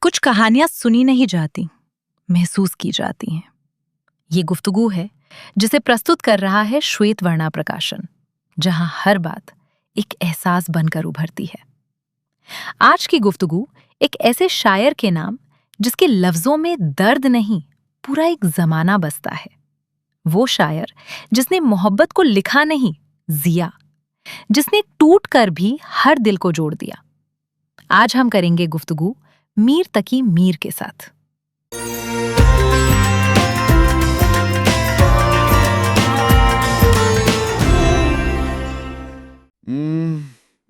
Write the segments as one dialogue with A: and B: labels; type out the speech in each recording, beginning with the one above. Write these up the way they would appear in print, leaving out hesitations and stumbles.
A: कुछ कहानियां सुनी नहीं जाती, महसूस की जाती हैं। ये गुफ्तगू है जिसे प्रस्तुत कर रहा है श्वेतवर्णा प्रकाशन, जहां हर बात एक एहसास बनकर उभरती है। आज की गुफ्तगू एक ऐसे शायर के नाम जिसके लफ्जों में दर्द नहीं, पूरा एक जमाना बसता है। वो शायर जिसने मोहब्बत को लिखा नहीं, जिया, जिसने टूट कर भी हर दिल को जोड़ दिया। आज हम करेंगे गुफ्तगू मीर तकी मीर के साथ।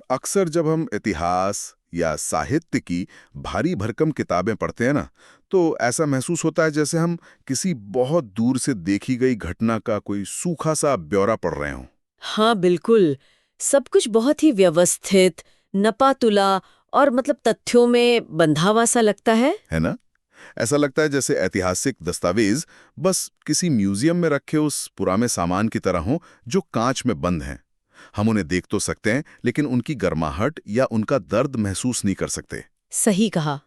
B: अक्सर जब हम इतिहास या साहित्य की भारी भरकम किताबें पढ़ते हैं ना, तो ऐसा महसूस होता है जैसे हम किसी बहुत दूर से देखी गई घटना का कोई सूखा सा ब्यौरा पढ़ रहे हों।
C: हाँ बिल्कुल। सब कुछ बहुत ही व्यवस्थित, नपातुला और तथ्यों में बंधा हुआ सा लगता
B: है ना? ऐसा लगता है जैसे ऐतिहासिक दस्तावेज बस किसी म्यूजियम में रखे उस पुराने सामान की तरह हों जो कांच में बंद हैं। हम उन्हें देख तो सकते हैं, लेकिन उनकी गर्माहट या उनका दर्द महसूस नहीं कर सकते।
C: सही कहा।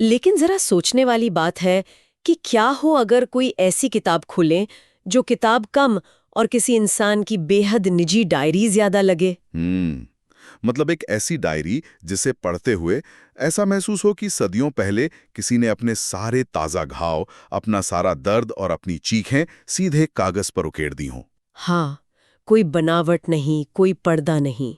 C: लेकिन जरा सोचने वाली बात है कि क्या हो अगर कोई ऐसी किताब खोलें जो किताब कम और किसी इंसान की बेहद निजी डायरी ज्यादा लगे।
B: मतलब एक ऐसी डायरी जिसे पढ़ते हुए ऐसा महसूस हो कि सदियों पहले किसी ने अपने सारे ताजा घाव, अपना सारा दर्द और अपनी चीखें सीधे कागज पर उकेर दी हों।
C: हाँ, कोई बनावट नहीं, कोई पर्दा नहीं।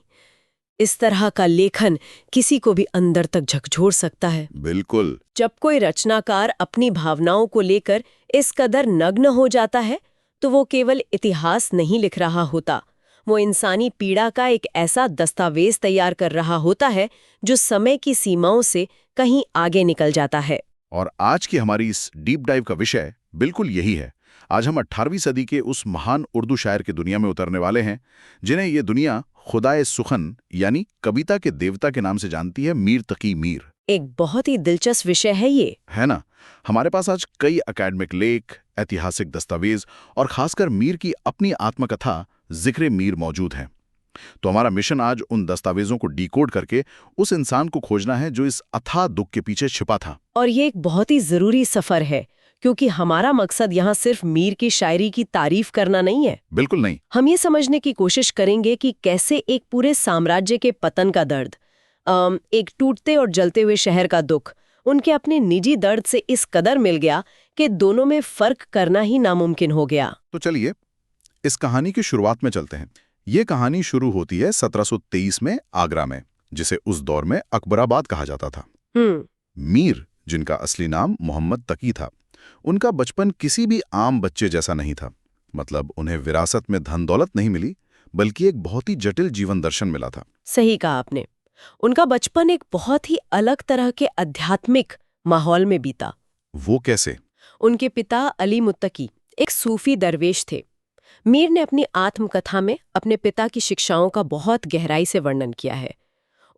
C: इस तरह का लेखन किसी को भी अंदर तक झकझोर सकता है।
B: बिल्कुल।
C: जब कोई रचनाकार अपनी भावनाओं को लेकर इस कदर नग्न हो जाता है, तो वो केवल इतिहास नहीं लिख रहा होता, वो इंसानी पीड़ा का एक ऐसा दस्तावेज तैयार कर रहा होता है जो समय की सीमाओं से कहीं आगे निकल जाता है।
B: और आज की हमारी इस डीप डाइव का विषय बिल्कुल यही है। आज हम 18वीं सदी के उस महान उर्दू शायर की दुनिया में उतरने वाले हैं जिन्हें ये दुनिया खुदाए सुखन यानी कविता के देवता के नाम से जानती है, मीर तकी मीर।
C: एक बहुत ही दिलचस्प विषय है ये,
B: है ना? हमारे पास आज कई अकेडमिक लेख, ऐतिहासिक दस्तावेज और खासकर मीर की अपनी आत्मकथा जिक्र मीर मौजूद हैं। तो हमारा मिशन आज उन दस्तावेजों को डिकोड करके उस इंसान को खोजना है जो इस अथाह दुख के पीछे छिपा था।
C: और ये एक बहुत ही जरूरी सफर है, क्योंकि हमारा मकसद यहाँ सिर्फ मीर की शायरी की तारीफ करना नहीं है।
B: बिल्कुल नहीं।
C: हम ये समझने की कोशिश करेंगे कि कैसे एक पूरे साम्राज्य के पतन का दर्द, एक टूटते और जलते हुए शहर का दुख, उनके अपने निजी दर्द से इस कदर मिल गया कि दोनों में फर्क करना ही नामुमकिन हो गया।
B: तो चलिए इस कहानी की शुरुआत में चलते हैं। ये कहानी शुरू होती है 1723 में आगरा में, जिसे उस दौर में अकबराबाद कहा जाता था। मीर, जिनका असली नाम मोहम्मद तकी था, उनका बचपन किसी भी आम बच्चे जैसा नहीं था। मतलब उन्हें विरासत में धन दौलत नहीं मिली, बल्कि एक बहुत ही जटिल जीवन दर्शन मिला था।
C: सही कहा आपने। उनका बचपन एक बहुत ही अलग तरह के आध्यात्मिक माहौल में बीता।
B: वो कैसे?
C: उनके पिता अली मुत्तकी एक सूफी दरवेश थे। मीर ने अपनी आत्मकथा में अपने पिता की शिक्षाओं का बहुत गहराई से वर्णन किया है।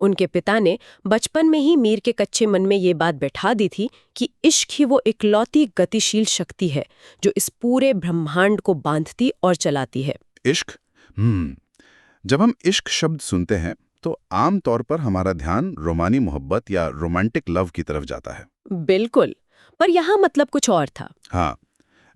C: उनके पिता ने बचपन में ही मीर के कच्चे मन में ये बात बैठा दी थी कि इश्क ही वो इकलौती गतिशील शक्ति है जो इस पूरे ब्रह्मांड को बांधती और चलाती है।
B: इश्क? जब हम इश्क शब्द सुनते हैं तो आम तौर पर हमारा ध्यान रोमानी मोहब्बत या रोमांटिक लव की तरफ जाता है।
C: बिल्कुल, पर यहाँ मतलब कुछ और था।
B: हाँ,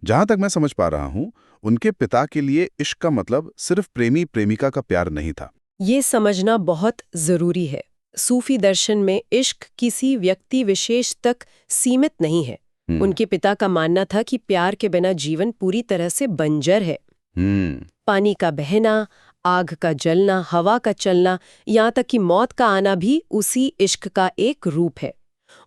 B: जहां तक मैं समझ पा रहा हूं, उनके पिता के लिए इश्क का मतलब सिर्फ प्रेमी प्रेमिका का प्यार नहीं था।
C: ये समझना बहुत जरूरी है। सूफी दर्शन में इश्क किसी व्यक्ति विशेष तक सीमित नहीं है। उनके पिता का मानना था कि प्यार के बिना जीवन पूरी तरह से बंजर है। पानी का बहना, आग का जलना, हवा का चलना, यहाँ तक कि मौत का आना भी उसी इश्क का एक रूप है।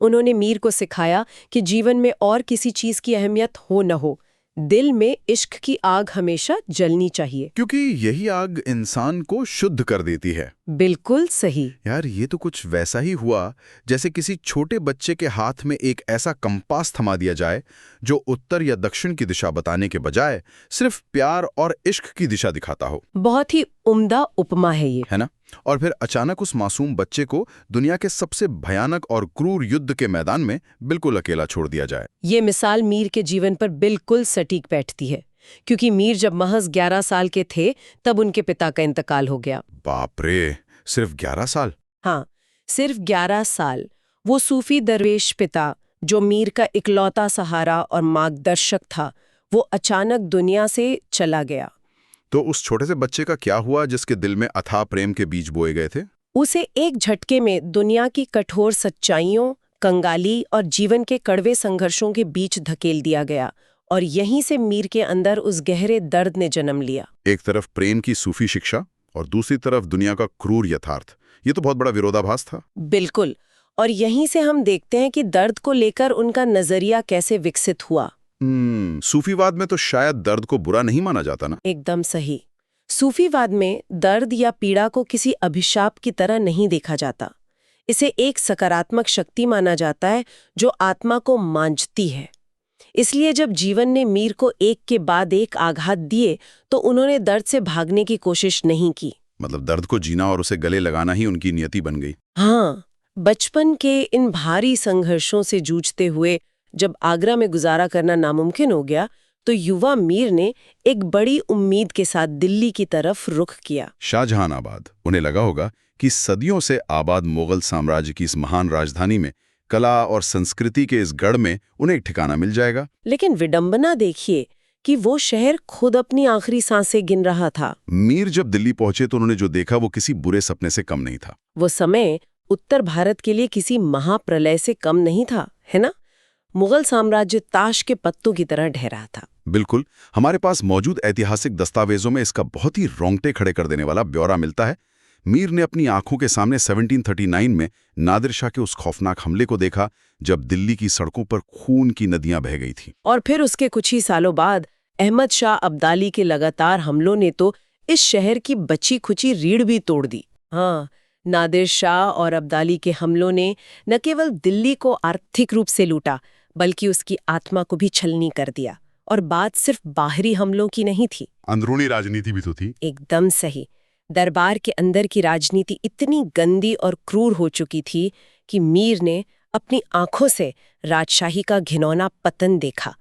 C: उन्होंने मीर को सिखाया कि जीवन में और किसी चीज की अहमियत हो न हो, दिल में इश्क की आग हमेशा जलनी चाहिए,
B: क्योंकि यही आग इंसान को शुद्ध कर देती है।
C: बिल्कुल सही।
B: यार, ये तो कुछ वैसा ही हुआ जैसे किसी छोटे बच्चे के हाथ में एक ऐसा कंपास थमा दिया जाए जो उत्तर या दक्षिण की दिशा बताने के बजाय सिर्फ प्यार और इश्क की दिशा दिखाता हो।
C: बहुत ही उम्दा उपमा है ये,
B: है ना? और फिर अचानक उस मासूम बच्चे को दुनिया के सबसे भयानक और क्रूर युद्ध के मैदान में बिल्कुल अकेला छोड़ दिया जाए।
C: ये मिसाल मीर के जीवन पर बिल्कुल सटीक बैठती है, क्योंकि मीर जब महज 11 साल के थे तब उनके पिता का इंतकाल हो गया।
B: बाप रे, सिर्फ 11 साल?
C: हाँ, सिर्फ 11 साल। वो सूफी दरवेश पिता, जो मीर का इकलौता सहारा और मार्गदर्शक था, वो अचानक दुनिया से चला गया।
B: तो उस छोटे से बच्चे का क्या हुआ जिसके दिल में अथाह प्रेम के बीज बोए गए थे?
C: उसे एक झटके में दुनिया की कठोर सच्चाइयों, कंगाली और जीवन के कड़वे संघर्षों के बीच धकेल दिया गया, और यहीं से मीर के अंदर उस गहरे दर्द ने जन्म लिया।
B: एक तरफ प्रेम की सूफी शिक्षा और दूसरी तरफ दुनिया का क्रूर यथार्थ। ये तो बहुत बड़ा विरोधाभास था।
C: बिल्कुल। और यहीं से हम देखते हैं कि दर्द को लेकर उनका नजरिया कैसे विकसित हुआ।
B: सूफीवाद में तो शायद दर्द को बुरा नहीं माना जाता ना?
C: एकदम सही। सूफीवाद में दर्द या पीड़ा को किसी अभिशाप की तरह नहीं देखा जाता। इसे एक सकारात्मक शक्ति माना जाता है जो आत्मा को मांझती है। इसलिए जब जीवन ने मीर को एक के बाद एक आघात दिए तो उन्होंने दर्द से भागने की कोशिश नहीं की।
B: मतलब दर्द को जीना और उसे गले लगाना ही उनकी नियति बन गई।
C: हाँ, बचपन के इन भारी संघर्षों से जूझते हुए जब आगरा में गुजारा करना नामुमकिन हो गया तो युवा मीर ने एक बड़ी उम्मीद के साथ दिल्ली की तरफ रुख किया।
B: शाहजहानाबाद। उन्हें लगा होगा कि सदियों से आबाद मुगल साम्राज्य की इस महान राजधानी में, कला और संस्कृति के इस गढ़ में उन्हें एक ठिकाना मिल जाएगा।
C: लेकिन विडंबना देखिए कि वो शहर खुद अपनी आखिरी सांसें गिन रहा था।
B: मीर जब दिल्ली पहुंचे तो उन्होंने जो देखा वो किसी बुरे सपने से कम नहीं था।
C: वो समय उत्तर भारत के लिए किसी महाप्रलय से कम नहीं था, है ना? मुगल साम्राज्य ताश के पत्तों की तरह ढह रहा था।
B: बिल्कुल। हमारे पास मौजूद ऐतिहासिक दस्तावेजों में इसका बहुत ही रोंगटे खड़े कर देने वाला ब्यौरा मिलता है। मीर ने अपनी आंखों के सामने 1739 में नादिर शाह के उस खौफनाक हमले को देखा जब दिल्ली की सड़कों पर खून की नदियां बह गई थीं।
C: और फिर उसके कुछ ही सालों बाद अहमद शाह अब्दाली के लगातार हमलों ने तो इस शहर की बची खुची रीढ़ भी तोड़ दी। हाँ, नादिर शाह और अब्दाली के हमलों ने न केवल दिल्ली को आर्थिक रूप से लूटा बल्कि उसकी आत्मा को भी छलनी कर दिया। और बात सिर्फ बाहरी हमलों की नहीं थी,
B: अंदरूनी राजनीति भी तो थी।
C: एकदम सही। दरबार के अंदर की राजनीति इतनी गंदी और क्रूर हो चुकी थी कि मीर ने अपनी आंखों से राजशाही का घिनौना पतन देखा।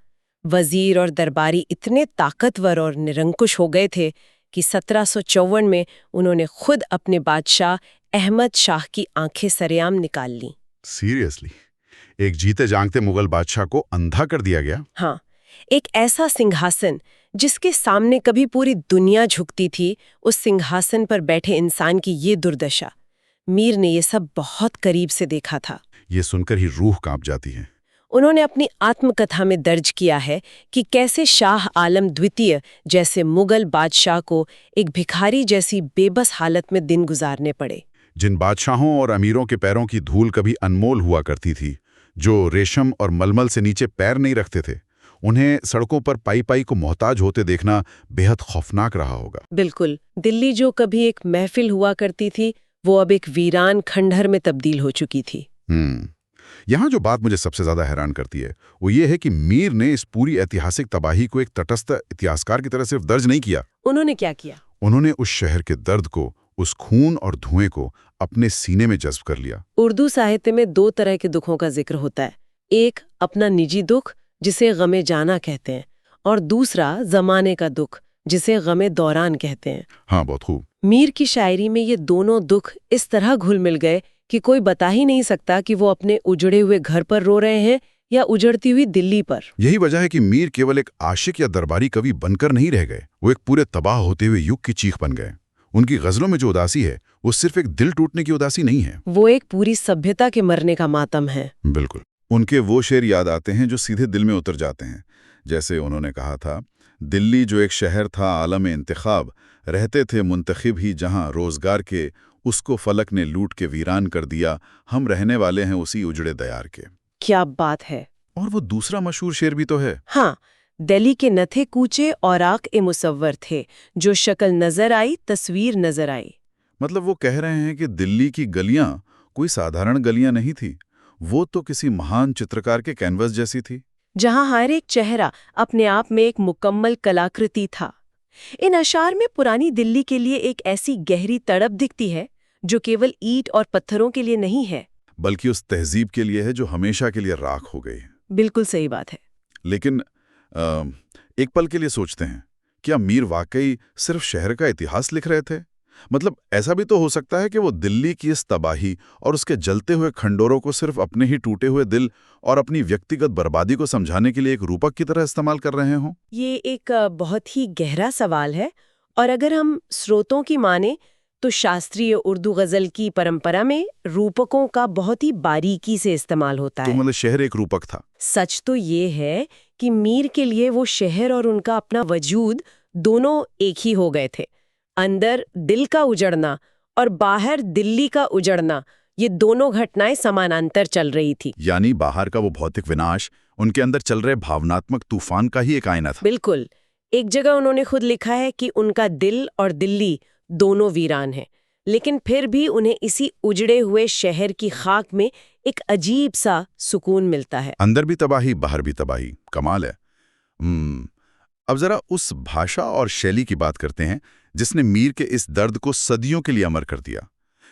C: वजीर और दरबारी इतने ताकतवर और निरंकुश हो गए थे कि 1754 में उन्होंने खुद अपने बादशाह अहमद शाह की आंखें सरेआम निकाल लीं।
B: सीरियसली? एक जीते जागते मुगल बादशाह को अंधा कर दिया गया?
C: हाँ, एक ऐसा सिंहासन जिसके सामने कभी पूरी दुनिया झुकती थी, उस सिंहासन पर बैठे इंसान की ये दुर्दशा। मीर ने ये सब बहुत करीब से देखा था।
B: ये सुनकर ही रूह कांप जाती है।
C: उन्होंने अपनी आत्मकथा में दर्ज किया है कि कैसे शाह आलम द्वितीय जैसे मुगल बादशाह को एक भिखारी जैसी बेबस हालत में दिन गुजारने पड़े।
B: जिन बादशाहों और अमीरों के पैरों की धूल कभी अनमोल हुआ करती थी, जो रेशम और मलमल से नीचे पैर नहीं रखते थे, उन्हें सड़कों पर पाई पाई को मोहताज होते देखना बेहद खौफनाक रहा होगा।
C: बिल्कुल। दिल्ली जो कभी एक महफिल हुआ करती थी, वो अब एक वीरान खंडहर में तब्दील हो चुकी थी।
B: यहाँ जो बात मुझे सबसे ज्यादा हैरान करती है वो ये है कि मीर ने इस पूरी ऐतिहासिक तबाही को एक तटस्थ इतिहासकार की तरह सिर्फ दर्ज नहीं किया।
C: उन्होंने क्या किया?
B: उन्होंने उस शहर के दर्द को, उस खून और धुएं को अपने सीने में जज्ब कर लिया।
C: उर्दू साहित्य में दो तरह के दुखों का जिक्र होता है। एक अपना निजी दुख जिसे गमे जाना कहते हैं, और दूसरा जमाने का दुख जिसे गमे दौरान कहते हैं।
B: हाँ, बहुत खूब।
C: मीर की शायरी में ये दोनों दुख इस तरह घुल मिल गए कि कोई बता ही नहीं सकता कि वो अपने उजड़े हुए घर पर रो रहे हैं या उजड़ती हुई दिल्ली पर।
B: यही वजह है कि मीर केवल एक आशिक या दरबारी कवि बनकर नहीं रह गए, वो एक पूरे तबाह होते हुए युग की चीख बन गए। उनकी गजलों में जो उदासी है वो सिर्फ एक दिल टूटने की उदासी नहीं है,
C: वो एक पूरी सभ्यता के मरने का मातम है।
B: बिल्कुल। उनके वो शेर याद आते हैं जो सीधे दिल में उतर जाते हैं। जैसे उन्होंने कहा था, दिल्ली जो एक शहर था आलम इंतखाब, रहते थे मुंतखिब ही जहां रोजगार के, उसको फलक ने लूट के वीरान कर दिया, हम रहने वाले हैं उसी उजड़े दयार के।
C: क्या बात है।
B: और वो दूसरा मशहूर शेर भी तो है।
C: हाँ, दिल्ली के नथे कूचे और आक ए मुसव्वर थे, जो शक्ल नजर आई तस्वीर नजर आई।
B: मतलब वो कह रहे हैं कि दिल्ली की गलियां कोई साधारण गलियां नहीं थी, वो तो किसी महान चित्रकार के कैनवस जैसी थी,
C: जहां हर एक चेहरा अपने आप में एक मुकम्मल कलाकृति था। इन अशार में पुरानी दिल्ली के लिए एक ऐसी गहरी तड़प दिखती है जो केवल ईंट और पत्थरों के लिए नहीं है,
B: बल्कि उस तहजीब के लिए है जो हमेशा के लिए राख हो गई।
C: बिल्कुल सही बात है।
B: लेकिन एक पल के लिए सोचते हैं, क्या मीर वाकई सिर्फ शहर का इतिहास लिख रहे थे मतलब ऐसा भी तो हो सकता है कि वो दिल्ली की इस तबाही और उसके जलते हुए खंडोरों को सिर्फ अपने ही टूटे हुए दिल और अपनी व्यक्तिगत बर्बादी को समझाने के लिए एक रूपक की तरह इस्तेमाल कर रहे हों।
C: ये एक बहुत ही गहरा सवाल है, और अगर हम स्रोतों की माने तो शास्त्रीय उर्दू गजल की परंपरा में रूपकों का बहुत ही बारीकी से इस्तेमाल होता
B: तो
C: है।
B: मतलब शहर एक रूपक था।
C: सच तो ये है कि मीर के लिए वो शहर और उनका अपना वजूद दोनों एक ही हो गए थे। अंदर दिल का उजड़ना और बाहर दिल्ली का उजड़ना, ये दोनों घटनाएं समानांतर चल रही थी।
B: यानी बाहर का वो भौतिक विनाश उनके अंदर चल रहे भावनात्मक तूफान का ही एक आईना था।
C: बिल्कुल। एक जगह उन्होंने खुद लिखा है कि उनका दिल और दिल्ली दोनों वीरान हैं, लेकिन फिर भी उन्हें इसी उजड़े हुए शहर की खाक में एक अजीब सा सुकून मिलता है।
B: अंदर भी तबाही, बाहर भी तबाही, कमाल है। अब जरा उस भाषा और शैली की बात करते हैं जिसने मीर के इस दर्द को सदियों के लिए अमर कर दिया।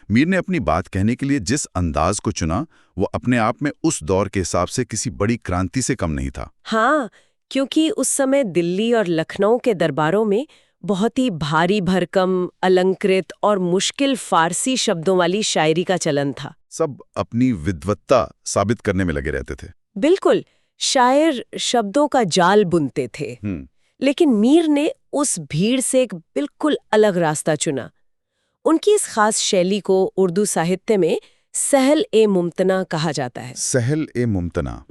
B: मीर ने अपनी बात कहने के लिए जिस अंदाज को चुना, वो अपने आप में उस दौर के हिसाब से किसी बड़ी क्रांति से कम नहीं था।
C: हाँ, क्योंकि उस समय दिल्ली और लखनऊ के दरबारों में बहुत ही भारी भरकम, अलंकृत और मुश्किल फारसी शब्दों वाली शायरी का चलन था।
B: सब अपनी विद्वत्ता साबित करने में लगे रहते थे।
C: बिल्कुल, शायर शब्दों का जाल बुनते थे। लेकिन मीर ने उस भीड़ से एक बिल्कुल अलग रास्ता चुना। उनकी इस खास शैली को उर्दू साहित्य में सहल-ए-मुमतना कहा जाता है।
B: सहल-ए-मुमतना,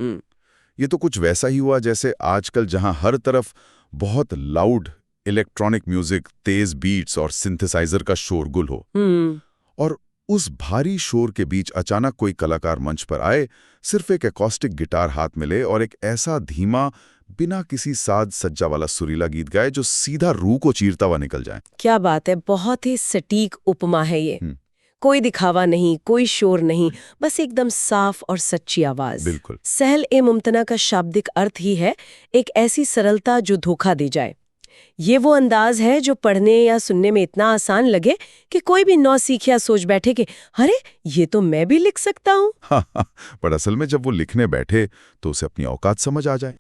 B: ये तो कुछ वैसा ही हुआ जैसे आजकल जहां हर तरफ बहुत लाउड इलेक्ट्रॉनिक म्यूजिक, तेज बीट्स और सिंथेसाइजर का शोरगुल हो, और उस भारी शोर के बीच अचानक कोई कलाकार मंच पर आए, सिर्फ एक एकॉस्टिक गिटार हाथ मिले और एक ऐसा धीमा, बिना किसी साज सज्जा वाला सुरीला गीत गाए जो सीधा रूह को चीरता हुआ निकल जाए।
C: क्या बात है, बहुत ही सटीक उपमा है ये। कोई दिखावा नहीं, कोई शोर नहीं, बस एकदम साफ और सच्ची आवाज।
B: बिल्कुल।
C: सहल-ए-मुमतना का शाब्दिक अर्थ ही है एक ऐसी सरलता जो धोखा दे जाए। ये वो अंदाज है जो पढ़ने या सुनने में इतना आसान लगे कि कोई भी नौसिखिया सोच बैठे कि अरे ये तो मैं भी लिख सकता हूँ।
B: पर असल में जब वो लिखने बैठे तो उसे अपनी औकात समझ आ जाए।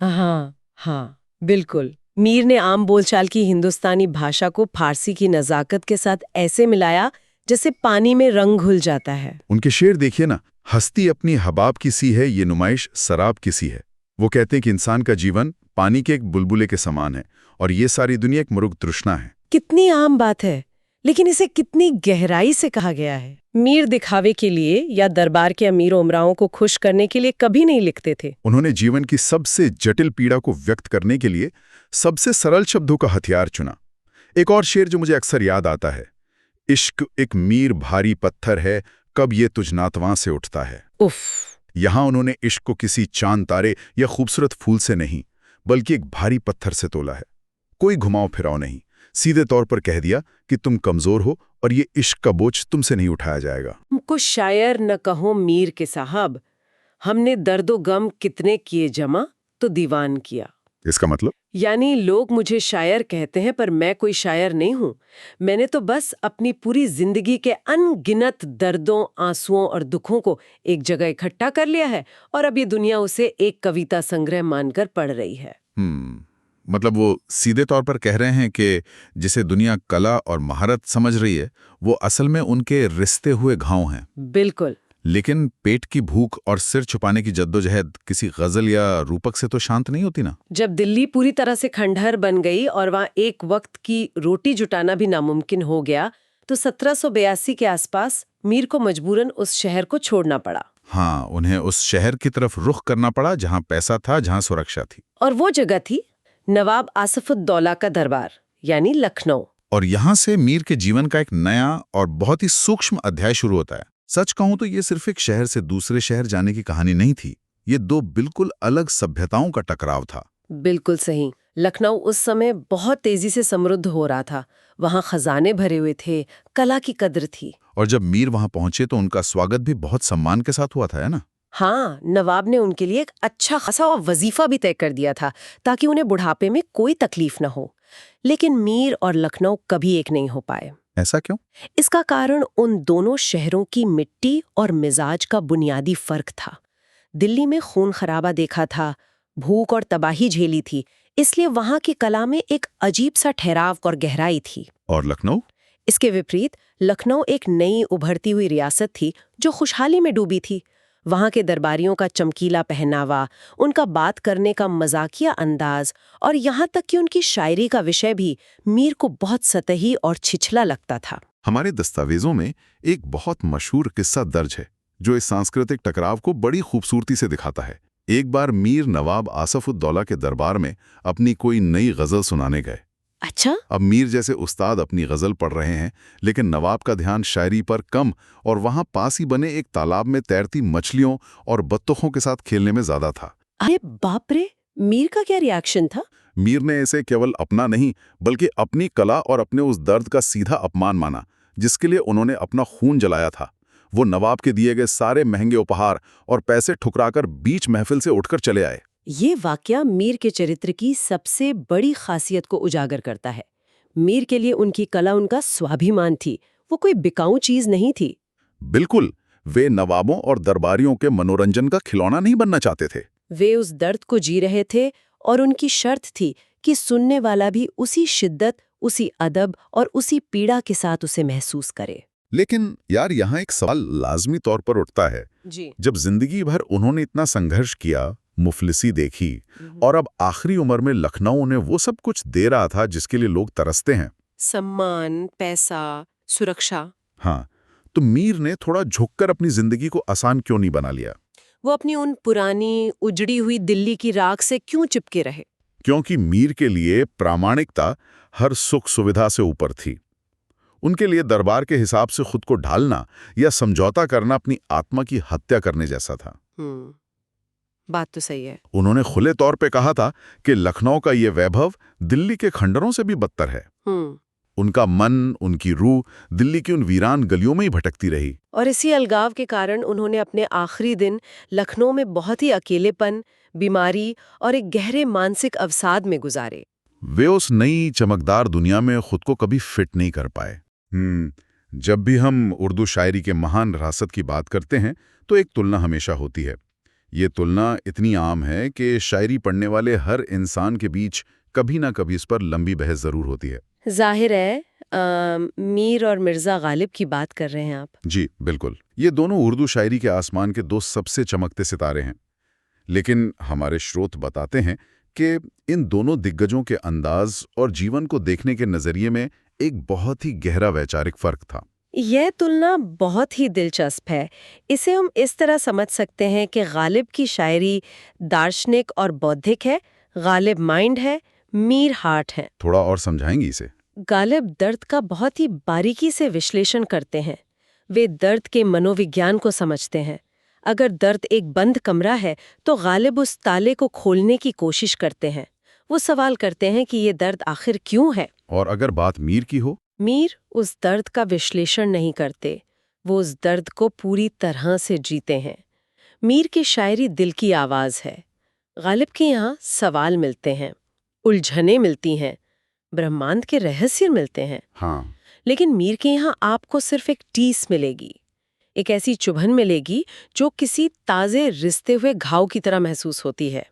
C: हाँ, बिल्कुल। मीर ने आम बोलचाल की हिंदुस्तानी भाषा को फारसी की नज़ाकत के साथ ऐसे मिलाया जैसे पानी में रंग घुल जाता है।
B: उनके शेर देखिए ना, हस्ती अपनी हबाब की सी है, ये नुमाइश शराब की सी है। वो कहते हैं कि इंसान का जीवन पानी के एक बुलबुले के समान है और ये सारी दुनिया एक मुरुग तृष्णा है।
C: कितनी आम बात है, लेकिन इसे कितनी गहराई से कहा गया है। मीर दिखावे के लिए या दरबार के अमीर उमराओं को खुश करने के लिए कभी नहीं लिखते थे।
B: उन्होंने जीवन की सबसे जटिल पीड़ा को व्यक्त करने के लिए सबसे सरल शब्दों का हथियार चुना। एक और शेर जो मुझे अक्सर याद आता है, इश्क एक मीर भारी पत्थर है, कब ये तुझ नातवां से उठता है।
C: उफ।
B: यहां उन्होंने इश्क को किसी चांद तारे या खूबसूरत फूल से नहीं, बल्कि एक भारी पत्थर से तोला है। कोई घुमाव फिराव नहीं, सीधे तौर पर कह दिया कि तुम कमजोर हो और ये इश्क का बोझ तुमसे नहीं उठाया जाएगा।
C: हमको शायर न कहो मीर के साहब, हमने दर्दो गम कितने किए जमा तो दीवान किया।
B: इसका मतलब?
C: यानी लोग मुझे शायर कहते हैं पर मैं कोई शायर नहीं हूँ। मैंने तो बस अपनी पूरी जिंदगी के अनगिनत दर्दों, आंसुओं और दुखों को एक जगह इकट्ठा कर लिया है और अब ये दुनिया उसे एक कविता संग्रह मानकर पढ़ रही है।
B: मतलब वो सीधे तौर पर कह रहे हैं कि जिसे दुनिया कला और महारत समझ रही है, वो असल में उनके रिश्ते हुए घाव हैं।
C: बिल्कुल।
B: लेकिन पेट की भूख और सिर छुपाने की जद्दोजहद किसी गजल या रूपक से तो शांत नहीं होती ना।
C: जब दिल्ली पूरी तरह से खंडहर बन गई और वहाँ एक वक्त की रोटी जुटाना भी नामुमकिन हो गया, तो 1782 के आसपास मीर को मजबूरन उस शहर को छोड़ना पड़ा।
B: हाँ, उन्हें उस शहर की तरफ रुख करना पड़ा जहाँ पैसा था, जहाँ सुरक्षा थी।
C: और वो जगह थी नवाब आसफुद्दौला का दरबार, यानी लखनऊ।
B: और यहाँ से मीर के जीवन का एक नया और बहुत ही सूक्ष्म अध्याय शुरू होता है। सच कहूं तो ये सिर्फ एक शहर से दूसरे शहर जाने की कहानी नहीं थी, ये दो बिल्कुल अलग सभ्यताओं का टकराव था।
C: बिल्कुल सही। लखनऊ उस समय बहुत तेजी से समृद्ध हो रहा था, वहाँ खजाने भरे हुए थे, कला की कद्र थी।
B: और जब मीर वहां पहुंचे तो उनका स्वागत भी बहुत सम्मान के साथ हुआ था, है ना?
C: हाँ, नवाब ने उनके लिए एक अच्छा खासा वजीफा भी तय कर दिया था ताकि उन्हें बुढ़ापे में कोई तकलीफ न हो। लेकिन मीर और लखनऊ कभी एक नहीं हो पाए।
B: ऐसा क्यों?
C: इसका कारण उन दोनों शहरों की मिट्टी और मिजाज का बुनियादी फर्क था। दिल्ली में खून खराबा देखा था, भूख और तबाही झेली थी, इसलिए वहां की कला में एक अजीब सा ठहराव और गहराई थी।
B: और लखनऊ?
C: इसके विपरीत लखनऊ एक नई उभरती हुई रियासत थी जो खुशहाली में डूबी थी। वहां के दरबारियों का चमकीला पहनावा, उनका बात करने का मजाकिया अंदाज और यहाँ तक कि उनकी शायरी का विषय भी मीर को बहुत सतही और छिछला लगता था।
B: हमारे दस्तावेजों में एक बहुत मशहूर किस्सा दर्ज है जो इस सांस्कृतिक टकराव को बड़ी खूबसूरती से दिखाता है। एक बार मीर नवाब आसफउद्दौला के दरबार में अपनी कोई नई गजल सुनाने गए।
C: अच्छा?
B: अब मीर जैसे उस्ताद अपनी गजल पढ़ रहे हैं, लेकिन नवाब का ध्यान शायरी पर कम और वहां पास ही बने एक तालाब में तैरती मछलियों और बत्तखों के साथ खेलने में ज्यादा था।
C: अरे बाप रे, मीर का क्या रिएक्शन था?
B: मीर ने इसे केवल अपना नहीं बल्कि अपनी कला और अपने उस दर्द का सीधा अपमान माना जिसके लिए उन्होंने अपना खून जलाया था। वो नवाब के दिए गए सारे महंगे उपहार और पैसे ठुकराकर बीच महफिल से उठकर चले आए।
C: ये वाकया मीर के चरित्र की सबसे बड़ी खासियत को उजागर करता है। मीर के लिए उनकी कला उनका स्वाभिमान थी, वो कोई बिकाऊ चीज नहीं थी।
B: बिल्कुल, वे नवाबों और दरबारियों के मनोरंजन का खिलौना नहीं बनना चाहते थे।
C: वे उस दर्द को जी रहे थे और उनकी शर्त थी कि सुनने वाला भी उसी शिद्दत, उसी अदब और उसी पीड़ा के साथ उसे महसूस करे।
B: लेकिन यार, यहाँ एक सवाल लाजमी तौर पर उठता है।
C: जी।
B: जब जिंदगी भर उन्होंने इतना संघर्ष किया, मुफलिसी देखी और अब आखिरी उम्र में लखनऊ उन्हें वो सब कुछ दे रहा था जिसके लिए लोग तरसते हैं,
C: सम्मान, पैसा, सुरक्षा।
B: हाँ, तो मीर ने थोड़ा झुककर अपनी जिंदगी को आसान क्यों नहीं बना लिया?
C: वो अपनी उन पुरानी उजड़ी हुई दिल्ली की राख से क्यों चिपके रहे?
B: क्योंकि मीर के लिए प्रामाणिकता हर सुख सुविधा से ऊपर थी। उनके लिए दरबार के हिसाब से खुद को ढालना या समझौता करना अपनी आत्मा की हत्या करने जैसा था।
C: बात तो सही है।
B: उन्होंने खुले तौर पे कहा था कि लखनऊ का ये वैभव दिल्ली के खंडरों से भी बदतर है। उनका मन, उनकी रूह दिल्ली की उन वीरान गलियों में ही भटकती रही।
C: और इसी अलगाव के कारण उन्होंने अपने आखिरी दिन लखनऊ में बहुत ही अकेलेपन, बीमारी और एक गहरे मानसिक अवसाद में गुजारे।
B: वे उस नई चमकदार दुनिया में खुद को कभी फिट नहीं कर पाए। जब भी हम उर्दू शायरी के महान विरासत की बात करते हैं तो एक तुलना हमेशा होती है। ये तुलना इतनी आम है कि शायरी पढ़ने वाले हर इंसान के बीच कभी ना कभी इस पर लंबी बहस जरूर होती है।
C: जाहिर है मीर और मिर्जा गालिब की बात कर रहे हैं आप।
B: जी बिल्कुल, ये दोनों उर्दू शायरी के आसमान के दो सबसे चमकते सितारे हैं। लेकिन हमारे स्रोत बताते हैं कि इन दोनों दिग्गजों के अंदाज और जीवन को देखने के नजरिए में एक बहुत ही गहरा वैचारिक फर्क था।
C: यह तुलना बहुत ही दिलचस्प है। इसे हम इस तरह समझ सकते हैं कि गालिब की शायरी दार्शनिक और बौद्धिक है, गालिब माइंड है, मीर हार्ट है।
B: थोड़ा और समझाएंगी इसे?
C: गालिब दर्द का बहुत ही बारीकी से विश्लेषण करते हैं। वे दर्द के मनोविज्ञान को समझते हैं। अगर दर्द एक बंद कमरा है तो गालिब उस ताले को खोलने की कोशिश करते हैं। वो सवाल करते हैं कि ये दर्द आखिर क्यों है।
B: और अगर बात मीर की हो?
C: मीर उस दर्द का विश्लेषण नहीं करते, वो उस दर्द को पूरी तरह से जीते हैं। मीर की शायरी दिल की आवाज है। गालिब के यहाँ सवाल मिलते हैं, उलझने मिलती हैं, ब्रह्मांड के रहस्य मिलते हैं।
B: हाँ।
C: लेकिन मीर के यहाँ आपको सिर्फ एक टीस मिलेगी, एक ऐसी चुभन मिलेगी जो किसी ताजे रिश्ते हुए घाव की तरह महसूस होती है।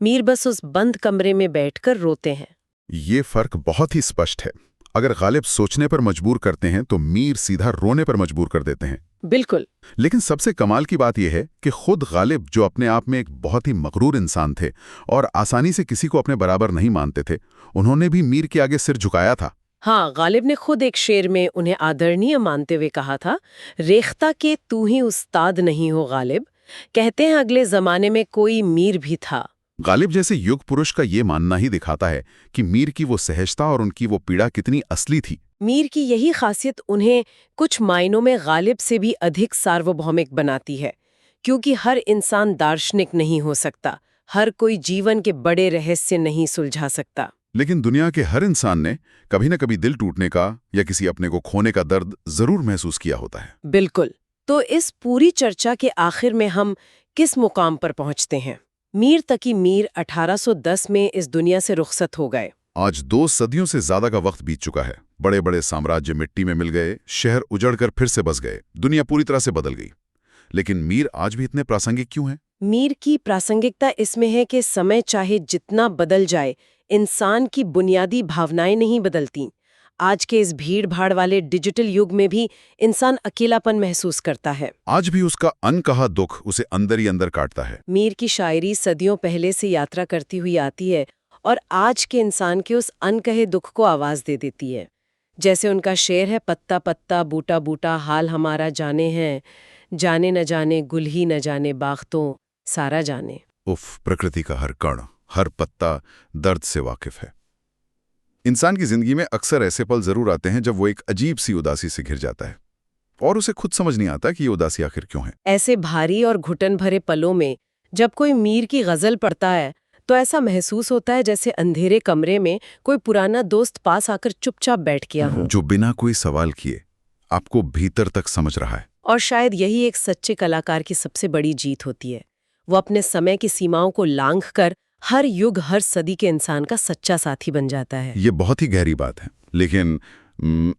C: मीर बस उस बंद कमरे में बैठकर रोते हैं।
B: ये फर्क बहुत ही स्पष्ट है। अगर गालिब सोचने पर मजबूर करते हैं तो मीर सीधा रोने पर मजबूर कर देते हैं।
C: बिल्कुल।
B: लेकिन सबसे कमाल की बात यह है कि खुद गालिब, जो अपने आप में एक बहुत ही मगरूर इंसान थे और आसानी से किसी को अपने बराबर नहीं मानते थे, उन्होंने भी मीर के आगे सिर झुकाया था।
C: हाँ, गालिब ने खुद एक शेर में उन्हें आदरणीय मानते हुए कहा था, रेख्ता के तू ही उस्ताद नहीं हो गालिब। कहते हैं अगले जमाने में कोई मीर भी था।
B: गालिब जैसे युग पुरुष का ये मानना ही दिखाता है कि मीर की वो सहजता और उनकी वो पीड़ा कितनी असली थी।
C: मीर की यही खासियत उन्हें कुछ मायनों में गालिब से भी अधिक सार्वभौमिक बनाती है, क्योंकि हर इंसान दार्शनिक नहीं हो सकता, हर कोई जीवन के बड़े रहस्य नहीं सुलझा सकता।
B: लेकिन दुनिया के हर इंसान ने कभी न कभी दिल टूटने का या किसी अपने को खोने का दर्द जरूर महसूस किया होता है।
C: बिल्कुल। तो इस पूरी चर्चा के आखिर में हम किस मुकाम पर पहुंचते हैं? मीर तकी मीर 1810 में इस दुनिया से रुखसत हो गए।
B: आज 2 सदियों से ज्यादा का वक्त बीत चुका है। बड़े बड़े साम्राज्य मिट्टी में मिल गए, शहर उजड़कर फिर से बस गए, दुनिया पूरी तरह से बदल गई। लेकिन मीर आज भी इतने प्रासंगिक क्यों हैं?
C: मीर की प्रासंगिकता इसमें है कि समय चाहे जितना बदल जाए, इंसान की बुनियादी भावनाएं नहीं बदलती। आज के इस भीड़-भाड़ वाले डिजिटल युग में भी इंसान अकेलापन महसूस करता है।
B: आज भी उसका अनकहा दुख उसे अंदर ही अंदर काटता है।
C: मीर की शायरी सदियों पहले से यात्रा करती हुई आती है और आज के इंसान के उस अनकहे दुख को आवाज दे देती है। जैसे उनका शेर है, पत्ता पत्ता बूटा बूटा हाल हमारा जाने हैं, जाने न जाने गुल ही न जाने बाख्तों सारा जाने।
B: उफ, प्रकृति का हर कण, हर पत्ता दर्द से वाकिफ है। इंसान की जिंदगी में अक्सर ऐसे पल जरूर आते हैं जब वो एक अजीब सी उदासी से घिर जाता है और उसे खुद समझ नहीं आता कि ये उदासी आखिर क्यों है।
C: ऐसे भारी और घुटन भरे पलों में जब कोई मीर की गजल पढ़ता है तो ऐसा महसूस होता है जैसे अंधेरे कमरे में कोई पुराना दोस्त पास आकर चुपचाप बैठ गया हो,
B: जो बिना कोई सवाल किए आपको भीतर तक समझ रहा है।
C: और शायद यही एक सच्चे कलाकार की सबसे बड़ी जीत होती है। वो अपने समय की सीमाओं को लांघकर हर युग हर सदी के इंसान का सच्चा साथी बन जाता है।
B: ये बहुत ही गहरी बात है, लेकिन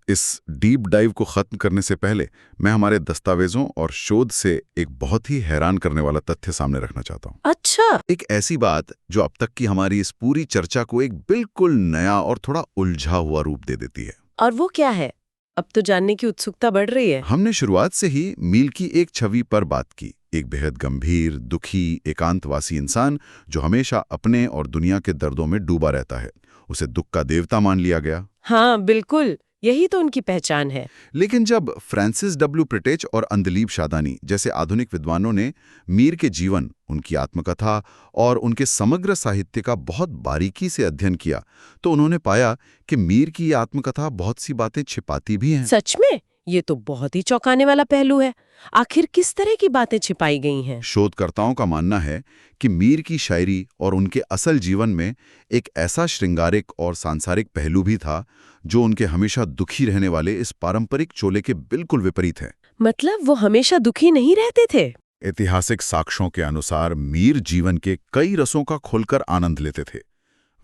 B: इस डीप डाइव को खत्म करने से पहले मैं हमारे दस्तावेजों और शोध से एक बहुत ही हैरान करने वाला तथ्य सामने रखना चाहता हूँ।
C: अच्छा,
B: एक ऐसी बात जो अब तक की हमारी इस पूरी चर्चा को एक बिल्कुल नया और थोड़ा उलझा हुआ रूप दे देती है।
C: और वो क्या है? अब तो जानने की उत्सुकता बढ़ रही है।
B: हमने शुरुआत से ही मीर की एक छवि पर बात की, एक बेहद गंभीर, दुखी, एकांतवासी इंसान जो हमेशा अपने और दुनिया के दर्दों में डूबा रहता है। उसे दुख का देवता मान लिया गया।
C: हाँ बिल्कुल, यही तो उनकी पहचान है।
B: लेकिन जब फ्रांसिस डब्ल्यू प्रिटेच और अंदलीब शादानी जैसे आधुनिक विद्वानों ने मीर के जीवन, उनकी आत्मकथा और उनके समग्र साहित्य का बहुत बारीकी से अध्ययन किया, तो उन्होंने पाया कि मीर की ये आत्मकथा बहुत सी बातें छिपाती भी हैं।
C: सच में? ये तो बहुत ही चौंकाने वाला पहलू है। आखिर किस तरह की बातें छिपाई गई हैं?
B: शोधकर्ताओं का मानना है कि मीर की शायरी और उनके असल जीवन में एक ऐसा श्रृंगारिक और सांसारिक पहलू भी था जो उनके हमेशा दुखी रहने वाले इस पारंपरिक चोले के बिल्कुल विपरीत है।
C: मतलब वो हमेशा दुखी नहीं रहते थे?
B: ऐतिहासिक साक्ष्यों के अनुसार मीर जीवन के कई रसों का खुलकर आनंद लेते थे।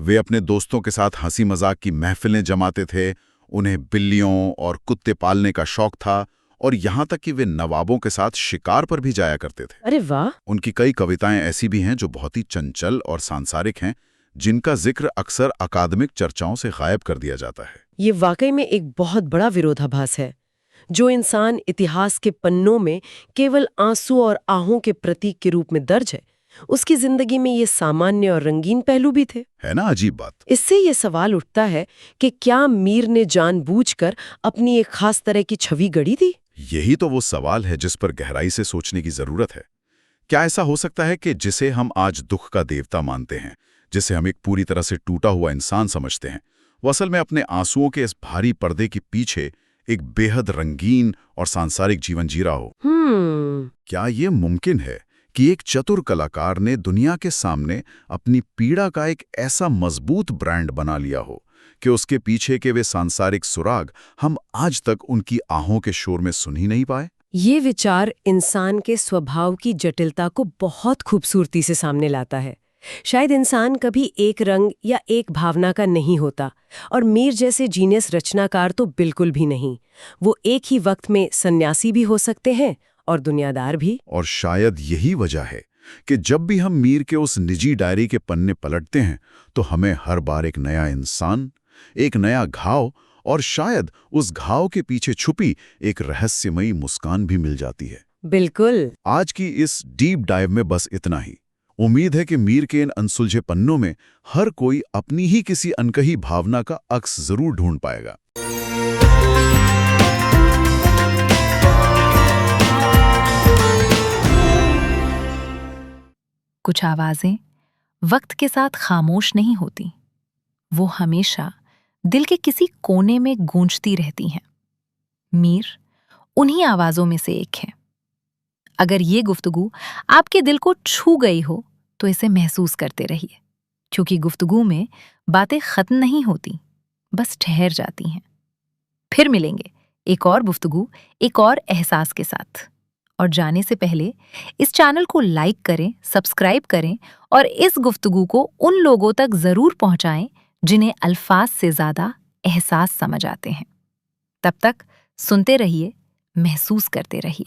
B: वे अपने दोस्तों के साथ हंसी मजाक की महफिलें जमाते थे, उन्हें बिल्लियों और कुत्ते पालने का शौक था और यहाँ तक कि वे नवाबों के साथ शिकार पर भी जाया करते थे।
C: अरे वाह!
B: उनकी कई कविताएं ऐसी भी हैं जो बहुत ही चंचल और सांसारिक हैं, जिनका जिक्र अक्सर अकादमिक चर्चाओं से गायब कर दिया जाता है।
C: ये वाकई में एक बहुत बड़ा विरोधाभास है। जो इंसान इतिहास के पन्नों में केवल आंसू और आहों के प्रतीक के रूप में दर्ज है, उसकी जिंदगी में ये सामान्य और रंगीन पहलू भी थे।
B: है ना अजीब बात?
C: इससे ये सवाल उठता है कि क्या मीर ने जानबूझकर अपनी एक खास तरह की छवि गढ़ी थी?
B: यही तो वो सवाल है जिस पर गहराई से सोचने की जरूरत है। क्या ऐसा हो सकता है कि जिसे हम आज दुख का देवता मानते हैं, जिसे हम एक पूरी तरह से टूटा हुआ इंसान समझते हैं, वो असल में अपने आंसुओं के इस भारी पर्दे के पीछे एक बेहद रंगीन और सांसारिक जीवन जी रहा हो? क्या ये मुमकिन है कि एक चतुर कलाकार ने दुनिया के सामने अपनी पीड़ा का एक ऐसा मजबूत ब्रांड बना लिया हो कि उसके पीछे के वे सांसारिक सुराग हम आज तक उनकी आहों के शोर में सुन ही नहीं पाए?
C: ये विचार इंसान के स्वभाव की जटिलता को बहुत खूबसूरती से सामने लाता है। शायद इंसान कभी एक रंग या एक भावना का नहीं होता, और मीर जैसे जीनियस रचनाकार तो बिल्कुल भी नहीं। वो एक ही वक्त में सन्यासी भी हो सकते हैं और दुनियादार भी।
B: और शायद यही वजह है कि जब भी हम मीर के उस निजी डायरी के पन्ने पलटते हैं तो हमें हर बार एक नया इंसान, एक नया घाव और शायद उस घाव के पीछे छुपी एक रहस्यमयी मुस्कान भी मिल जाती है।
C: बिल्कुल।
B: आज की इस डीप डाइव में बस इतना ही। उम्मीद है कि मीर के इन अनसुलझे पन्नों में हर कोई अपनी ही किसी अनकही भावना का अक्स जरूर ढूंढ पाएगा।
A: कुछ आवाजें वक्त के साथ खामोश नहीं होती, वो हमेशा दिल के किसी कोने में गूंजती रहती हैं। मीर उन्हीं आवाजों में से एक है। अगर ये गुफ्तगू आपके दिल को छू गई हो तो इसे महसूस करते रहिए, क्योंकि गुफ्तगू में बातें खत्म नहीं होती, बस ठहर जाती हैं। फिर मिलेंगे एक और गुफ्तगू, एक और एहसास के साथ। और जाने से पहले इस चैनल को लाइक करें, सब्सक्राइब करें और इस गुफ्तगू को उन लोगों तक जरूर पहुंचाएं जिन्हें अल्फाज से ज्यादा एहसास समझ आते हैं। तब तक सुनते रहिए, महसूस करते रहिए।